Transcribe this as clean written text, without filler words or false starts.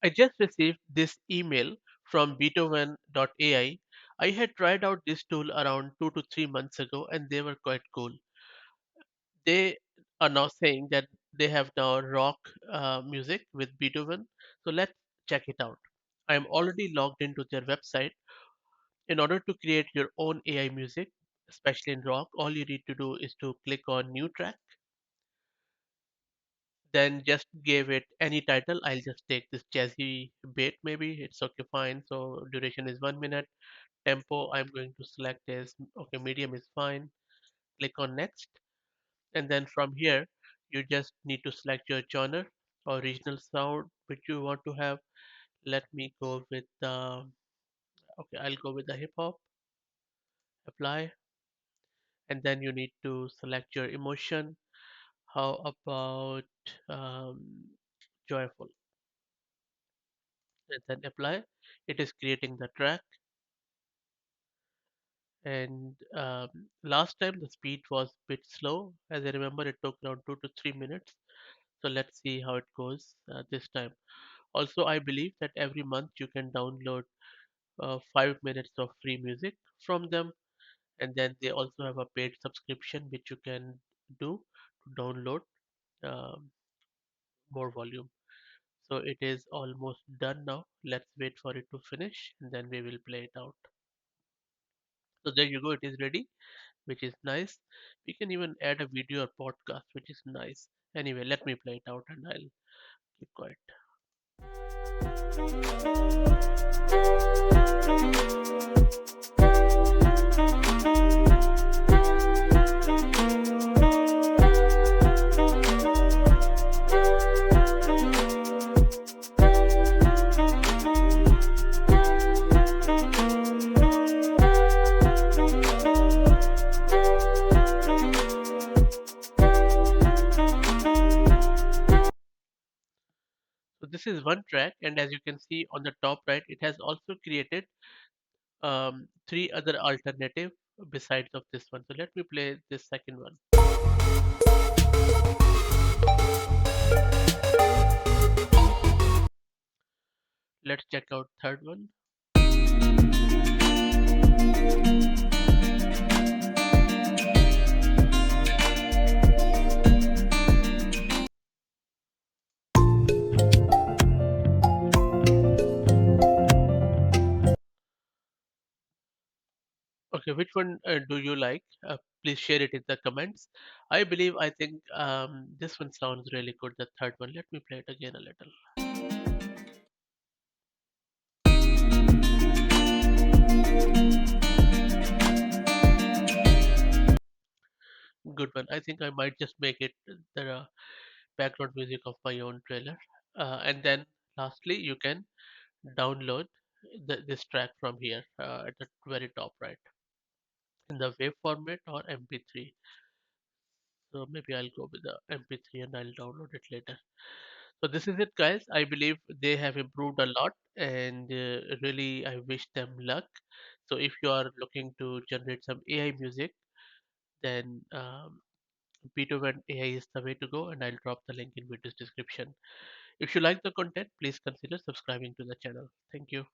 I just received this email from beatoven.ai. I had tried out this tool around 2 to 3 months ago and they were quite cool. They are now saying that they have now rock music with Beethoven. So let's check it out. I am already logged into their website. In order to create your own AI music, especially in rock, all you need to do is to click on new track, then just give it any title. I'll just take this jazzy beat maybe. It's okay, fine. So duration is 1 minute. Tempo, I'm going to select as okay, medium is fine. Click on next. And then from here, you just need to select your genre or regional sound which you want to have. Let me go with okay, I'll go with the hip hop, apply, and then you need to select your emotion. How about um, joyful? And then apply. It is creating the track. And last time the speed was a bit slow. As I remember, it took around 2 to 3 minutes. So let's see how it goes this time. Also, I believe that every month you can download 5 minutes of free music from them, and then they also have a paid subscription which you can do to download um, more volume. So it is almost done now. Let's wait for it to finish and then we will play it out. So there you go, it is ready, which is nice. We can even add a video or podcast, which is nice. Anyway, let me play it out and I'll keep quiet. So this is one track, and as you can see on the top right, it has also created three other alternative besides of this one. So let me play this second one. Let's check out third one. Okay, which one do you like? Please share it in the comments. I think this one sounds really good. The third one. Let me play it again a little. Good one. I think I might just make it the background music of my own trailer. And then lastly, you can download this track from here at the very top right in the wave format or MP3. So maybe I'll go with the MP3 and I'll download it later. So this is it, guys. I believe they have improved a lot, and really, I wish them luck. So if you are looking to generate some AI music, then Beethoven AI is the way to go, and I'll drop the link in video's description. If you like the content, please consider subscribing to the channel. Thank you.